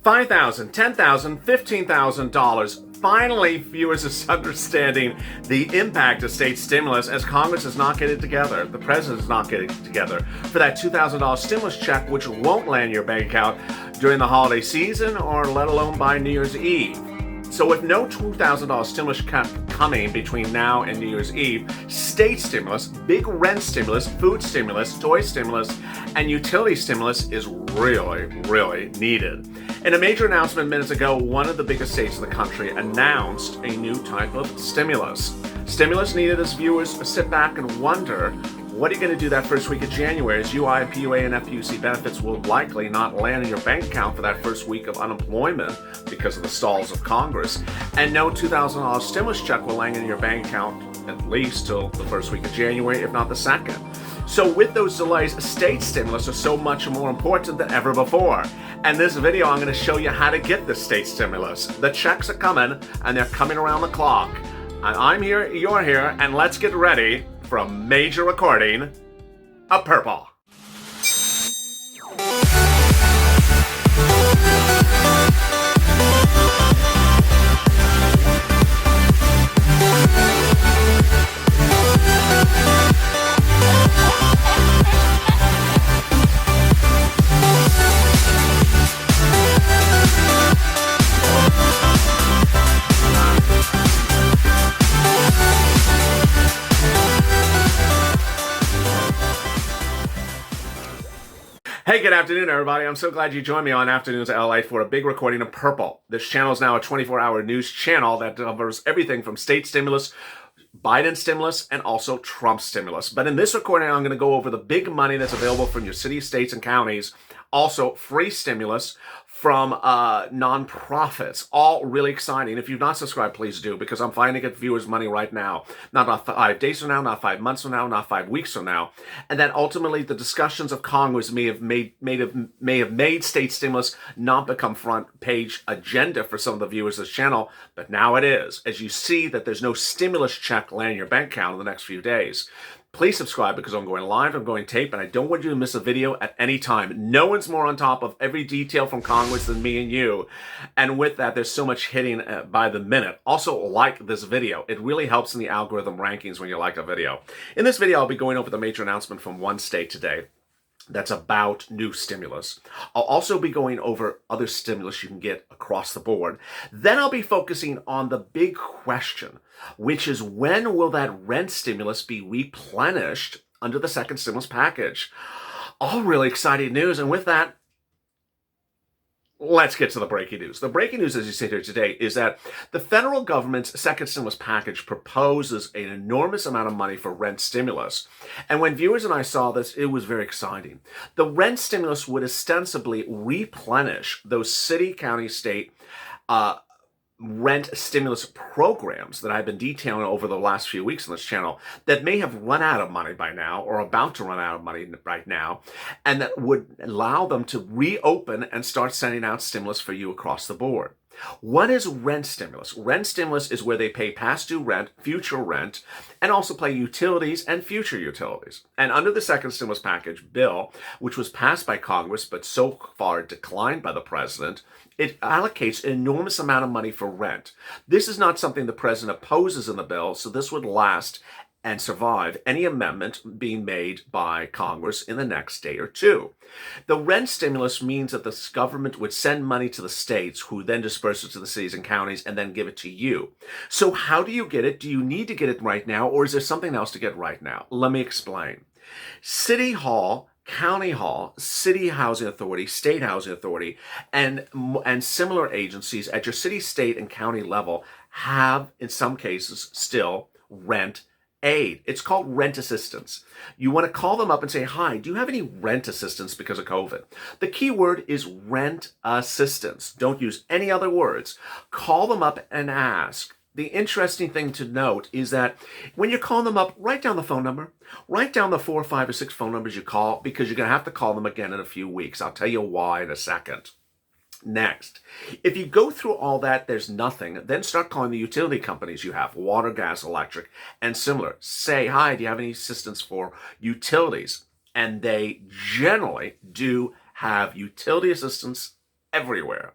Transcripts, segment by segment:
$5,000, $10,000, $15,000. Finally, viewers are understanding the impact of state stimulus as Congress is not getting it together. The president is not getting it together for that $2,000 stimulus check, which won't land in your bank account during the holiday season or let alone by New Year's Eve. So with no $2,000 stimulus coming between now and New Year's Eve, state stimulus, big rent stimulus, food stimulus, toy stimulus, and utility stimulus is really, really needed. In a major announcement minutes ago, one of the biggest states in the country announced a new type of stimulus. Stimulus needed as viewers sit back and wonder, what are you going to do that first week of January as UI, PUA, and FUC benefits will likely not land in your bank account for that first week of unemployment because of the stalls of Congress, and no $2,000 stimulus check will land in your bank account at least till the first week of January, if not the second. So with those delays, state stimulus are so much more important than ever before. And this video, I'm going to show you how to get the state stimulus. The checks are coming, and they're coming around the clock. And I'm here, you're here, and let's get ready for a major recording of Purple. Hey, good afternoon, everybody. I'm so glad you joined me on Afternoons LA for a big recording of Purple. This channel is now a 24-hour news channel that covers everything from state stimulus, Biden stimulus, and also Trump stimulus. But in this recording, I'm going to go over the big money that's available from your cities, states, and counties. Also, free stimulus from nonprofits. All really exciting. If you've not subscribed, please do, because I'm finding to get viewers money right now. Not 5 days from now, not 5 months from now, not 5 weeks from now. And then ultimately, the discussions of Congress may have made state stimulus not become front page agenda for some of the viewers of this channel, but now it is, as you see that there's no stimulus check landing in your bank account in the next few days. Please subscribe because I'm going live, I'm going tape, and I don't want you to miss a video at any time. No one's more on top of every detail from Congress than me and you. And with that, there's so much hitting by the minute. Also, like this video. It really helps in the algorithm rankings when you like a video. In this video, I'll be going over the major announcement from one state today that's about new stimulus. I'll also be going over other stimulus you can get across the board. Then I'll be focusing on the big question, which is when will that rent stimulus be replenished under the second stimulus package? All really exciting news. And with that, let's get to the breaking news. The breaking news, as you sit here today, is that the federal government's second stimulus package proposes an enormous amount of money for rent stimulus. And when viewers and I saw this, it was very exciting. The rent stimulus would ostensibly replenish those city, county, state rent stimulus programs that I've been detailing over the last few weeks on this channel that may have run out of money by now or about to run out of money right now, and that would allow them to reopen and start sending out stimulus for you across the board. What is rent stimulus? Rent stimulus is where they pay past due rent, future rent, and also pay utilities and future utilities. And under the second stimulus package bill, which was passed by Congress but so far declined by the president, it allocates an enormous amount of money for rent. This is not something the president opposes in the bill, so this would last and survive any amendment being made by Congress in the next day or two. The rent stimulus means that the government would send money to the states, who then disperse it to the cities and counties and then give it to you. So how do you get it? Do you need to get it right now, or is there something else to get right now? Let me explain. City Hall, County Hall, City Housing Authority, State Housing Authority, and similar agencies at your city, state, and county level have, in some cases, still rent aid. It's called rent assistance. You want to call them up and say, hi, do you have any rent assistance because of COVID? The key word is rent assistance. Don't use any other words. Call them up and ask. The interesting thing to note is that when you're calling them up, write down the phone number. Write down the 4, 5, or 6 phone numbers you call, because you're going to have to call them again in a few weeks. I'll tell you why in a second. Next, if you go through all that, there's nothing, then start calling the utility companies you have, water, gas, electric, and similar. Say, hi, do you have any assistance for utilities? And they generally do have utility assistance everywhere.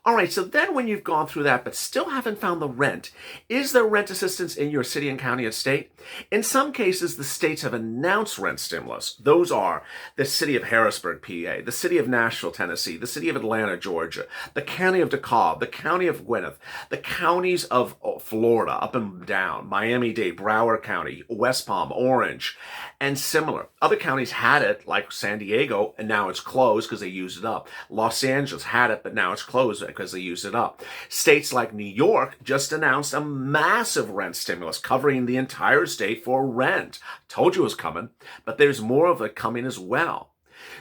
All right, so then when you've gone through that but still haven't found the rent, is there rent assistance in your city and county and state? In some cases, the states have announced rent stimulus. Those are the city of Harrisburg, PA, the city of Nashville, Tennessee, the city of Atlanta, Georgia, the county of DeKalb, the county of Gwinnett, the counties of Florida, up and down, Miami-Dade, Broward County, West Palm, Orange, and similar. Other counties had it, like San Diego, and now it's closed because they used it up. Los Angeles had it, but now it's closed because they used it up. States like New York just announced a massive rent stimulus covering the entire state for rent. Told you it was coming, but there's more of it coming as well.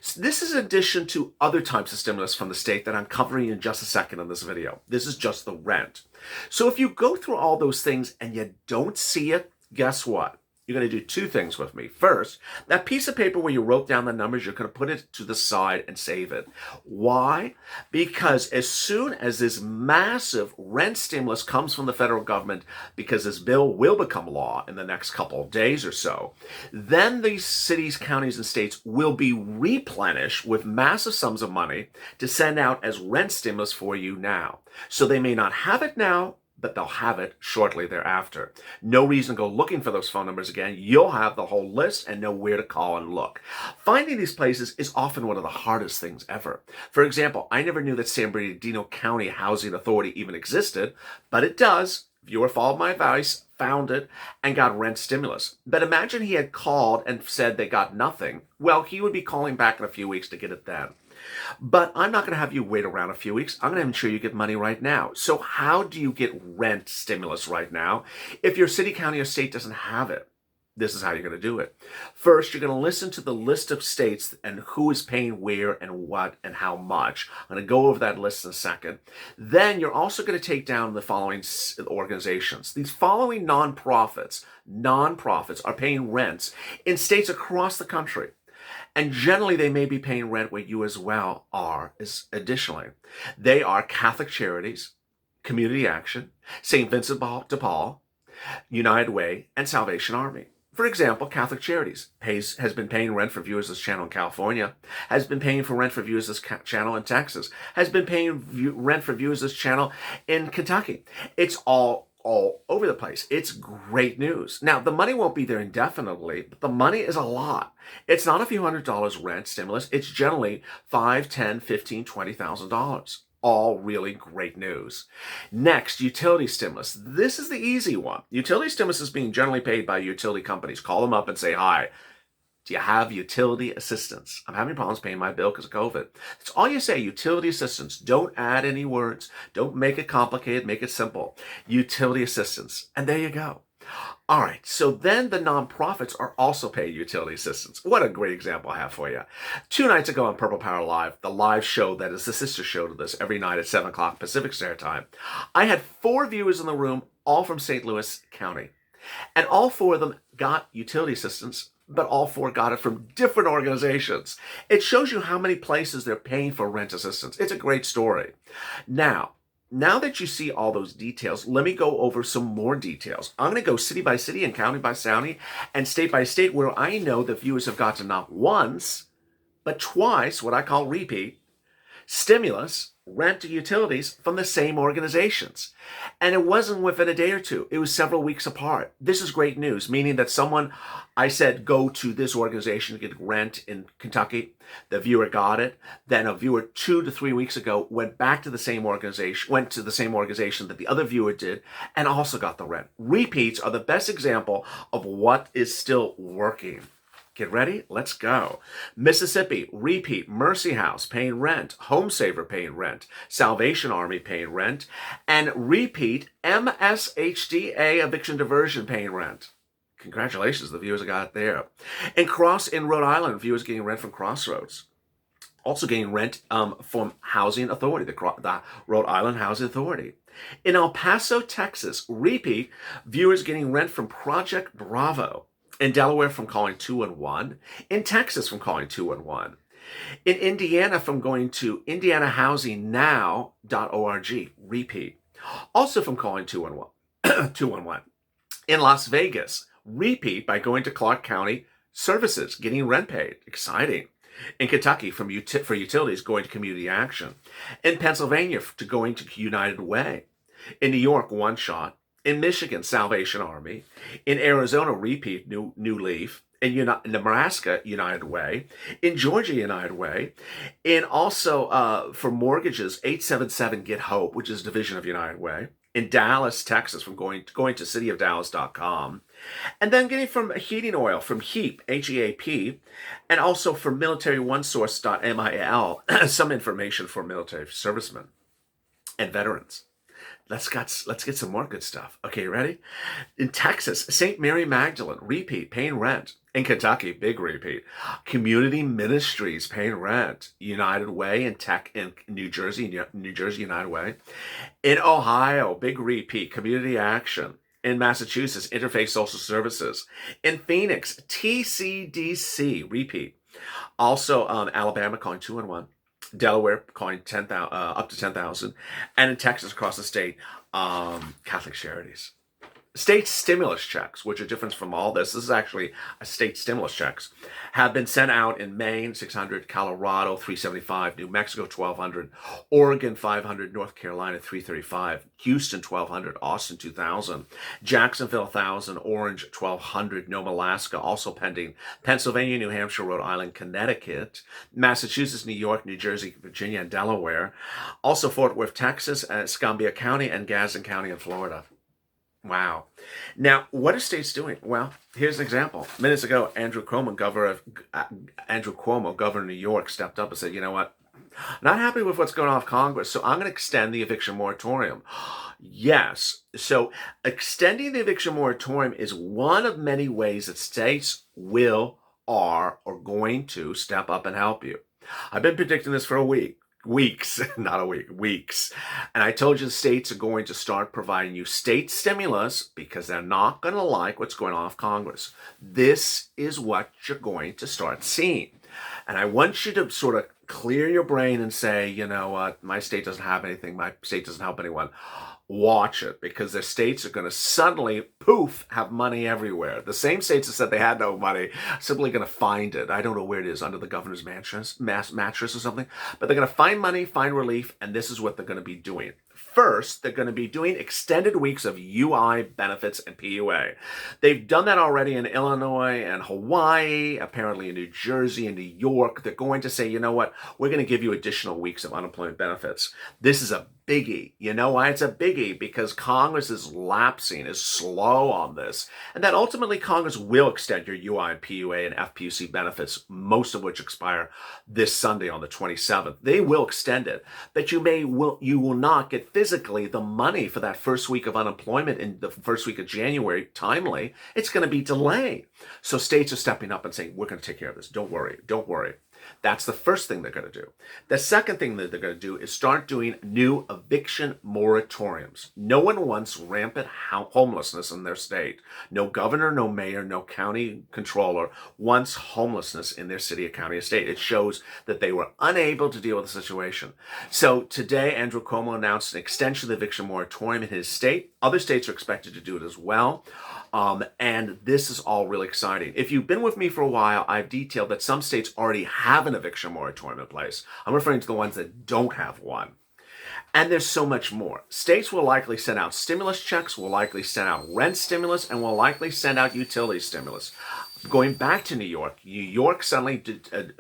So this is in addition to other types of stimulus from the state that I'm covering in just a second in this video. This is just the rent. So if you go through all those things and you don't see it, guess what? You're going to do two things with me. First, that piece of paper where you wrote down the numbers, you're going to put it to the side and save it. Why? Because as soon as this massive rent stimulus comes from the federal government, because this bill will become law in the next couple of days or so, then these cities, counties, and states will be replenished with massive sums of money to send out as rent stimulus for you now. So they may not have it now, but they'll have it shortly thereafter. No reason to go looking for those phone numbers again. You'll have the whole list and know where to call and look. Finding these places is often one of the hardest things ever. For example, I never knew that San Bernardino County Housing Authority even existed, but it does. Viewer followed my advice, found it, and got rent stimulus. But imagine he had called and said they got nothing. Well, he would be calling back in a few weeks to get it then. But I'm not going to have you wait around a few weeks. I'm going to ensure you get money right now. So how do you get rent stimulus right now if your city, county, or state doesn't have it? This is how you're going to do it. First, you're going to listen to the list of states and who is paying where and what and how much. I'm going to go over that list in a second. Then you're also going to take down the following organizations. These following nonprofits are paying rents in states across the country. And generally, they may be paying rent where you as well are. Additionally, they are Catholic Charities, Community Action, St. Vincent de Paul, United Way, and Salvation Army. For example, Catholic Charities has been paying rent for viewers of this channel in California, has been paying for rent for viewers of this channel in Texas, has been paying rent for viewers of this channel in Kentucky. It's all over the place. It's great news. Now, the money won't be there indefinitely, but the money is a lot. It's not a few $100 rent stimulus. It's generally $5,000, $10,000, $15,000, $20,000. All really great news. Next, utility stimulus. This is the easy one. Utility stimulus is being generally paid by utility companies. Call them up and say, hi, do you have utility assistance? I'm having problems paying my bill because of COVID. That's all you say, utility assistance. Don't add any words. Don't make it complicated. Make it simple. Utility assistance. And there you go. All right, so then the nonprofits are also paying utility assistance. What a great example I have for you. 2 nights ago on Purple Power Live, the live show that is the sister show to this every night at 7 o'clock Pacific Standard Time, I had 4 viewers in the room, all from St. Louis County. And all 4 of them got utility assistance, but all 4 got it from different organizations. It shows you how many places they're paying for rent assistance. It's a great story. Now that you see all those details, let me go over some more details. I'm going to go city by city and county by county and state by state where I know the viewers have gotten not once, but twice, what I call repeat, stimulus, rent to utilities from the same organizations. And it wasn't within a day or two. It was several weeks apart. This is great news, meaning that someone, I said, go to this organization to get rent in Kentucky. The viewer got it. Then a viewer 2 to 3 weeks ago went back to the same organization, went to the same organization that the other viewer did, and also got the rent. Repeats are the best example of what is still working. Get ready? Let's go. Mississippi, repeat, Mercy House paying rent, Home Saver paying rent, Salvation Army paying rent, and repeat, MSHDA Eviction Diversion paying rent. Congratulations, the viewers got it there. In Rhode Island, viewers getting rent from Crossroads. Also getting rent from Housing Authority, the Rhode Island Housing Authority. In El Paso, Texas, repeat, viewers getting rent from Project Bravo. In Delaware, from calling 211. In Texas, from calling 211. In Indiana, from going to indianahousingnow.org. Repeat. Also from calling 211. 211. In Las Vegas, repeat by going to Clark County Services, getting rent paid. Exciting. In Kentucky, for utilities, going to Community Action. In Pennsylvania, to going to United Way. In New York, One Shot. In Michigan, Salvation Army. In Arizona, Repeat, New Leaf. In Nebraska, United Way. In Georgia, United Way. In also, for mortgages, 877 Get Hope, which is a division of United Way. In Dallas, Texas, from going to cityofdallas.com. And then getting from heating oil from HEAP, H-E-A-P, and also from militaryOneSource.mil, some information for military servicemen and veterans. Let's get some more good stuff. Okay, you ready? In Texas, St. Mary Magdalene, Repeat, paying rent. In Kentucky, big repeat. Community Ministries, paying rent. United Way in New Jersey, United Way. In Ohio, big repeat. Community Action. In Massachusetts, Interfaith Social Services. In Phoenix, TCDC, repeat. Also, Alabama, calling 211. Delaware, calling up to 10,000. And in Texas, across the state, Catholic Charities. State stimulus checks, which are different from all this. This is actually a state stimulus checks, have been sent out in Maine, 600, Colorado, 375, New Mexico, 1,200, Oregon, 500, North Carolina, 335, Houston, 1,200, Austin, 2,000, Jacksonville, 1,000, Orange, 1,200, Nome, Alaska, also pending, Pennsylvania, New Hampshire, Rhode Island, Connecticut, Massachusetts, New York, New Jersey, Virginia, and Delaware, also Fort Worth, Texas, Escambia County, and Gadsden County in Florida. Wow. Now, what are states doing? Well, here's an example. Minutes ago, Andrew Cuomo, governor of New York, stepped up and said, you know what? Not happy with what's going on with Congress, so I'm going to extend the eviction moratorium. Yes. So extending the eviction moratorium is one of many ways that states are going to step up and help you. I've been predicting this for a week. Weeks. And I told you the states are going to start providing you state stimulus because they're not going to like what's going on with Congress. This is what you're going to start seeing. And I want you to sort of clear your brain and say, you know what, my state doesn't have anything, my state doesn't help anyone. Watch it, because the states are going to suddenly, poof, have money everywhere. The same states that said they had no money are simply going to find it. I don't know where it is, under the governor's mattress or something. But they're going to find money, find relief, and this is what they're going to be doing. First, they're going to be doing extended weeks of UI benefits and PUA. They've done that already in Illinois and Hawaii, apparently in New Jersey and New York. They're going to say, you know what, we're going to give you additional weeks of unemployment benefits. This is a biggie. You know why it's a biggie? Because Congress is lapsing, is slow on this. And that ultimately Congress will extend your UI and PUA and FPUC benefits, most of which expire this Sunday on the 27th. They will extend it. But you will not get physically the money for that first week of unemployment in the first week of January timely. It's going to be delayed. So states are stepping up and saying, we're going to take care of this. Don't worry. That's the first thing they're going to do. The second thing that they're going to do is start doing new eviction moratoriums. No one wants rampant homelessness in their state. No governor, no mayor, no county controller wants homelessness in their city, or county, or state. It shows that they were unable to deal with the situation. So today, Andrew Cuomo announced an extension of the eviction moratorium in his state. Other states are expected to do it as well. And this is all really exciting. If you've been with me for a while, I've detailed that some states already have an eviction moratorium in place. I'm referring to the ones that don't have one. And there's so much more. States will likely send out stimulus checks, will likely send out rent stimulus, and will likely send out utility stimulus. Going back to New York suddenly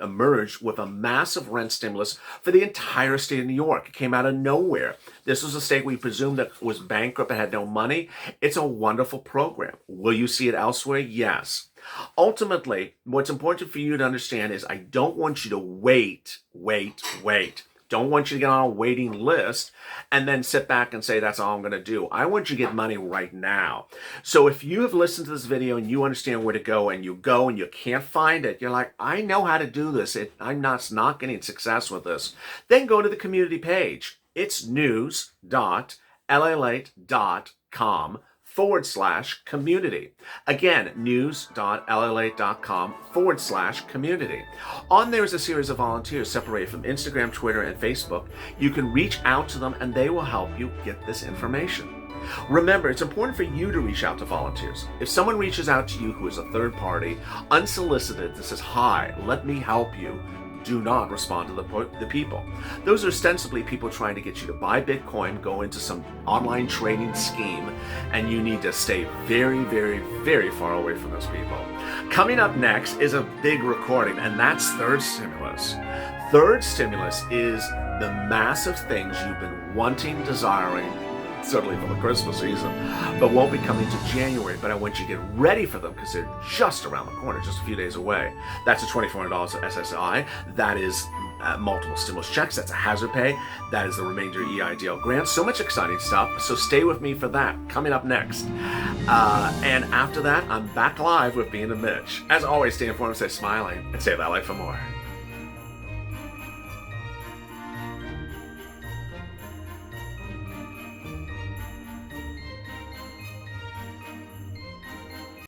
emerged with a massive rent stimulus for the entire state of New York. It came out of nowhere. This was a state we presumed that was bankrupt and had no money. It's a wonderful program. Will you see it elsewhere? Yes. Ultimately, what's important for you to understand is I don't want you to wait. Don't want you to get on a waiting list and then sit back and say, that's all I'm going to do. I want you to get money right now. So if you have listened to this video and you understand where to go and you can't find it, you're like, I know how to do this. I'm not getting success with this. Then go to the community page. It's news.lalate.com/community. Again, news.lalate.com/community. On there is a series of volunteers separated from Instagram, Twitter, and Facebook. You can reach out to them and they will help you get this information. Remember, it's important for you to reach out to volunteers. If someone reaches out to you who is a third party, unsolicited, that says, hi, let me help you, do not respond to the people. Those are ostensibly people trying to get you to buy Bitcoin, go into some online trading scheme, and you need to stay very, very, very far away from those people. Coming up next is a big recording, and that's Third Stimulus. Third Stimulus is the massive things you've been wanting, desiring, certainly for the Christmas season, but won't be coming to January. But I want you to get ready for them because they're just around the corner, just a few days away. That's a $2,400 SSI. That is multiple stimulus checks. That's a hazard pay. That is the remainder EIDL grant. So much exciting stuff. So stay with me for that. Coming up next. And after that, I'm back live with Bean and Mitch. As always, stay informed, stay smiling, and stay that life for more.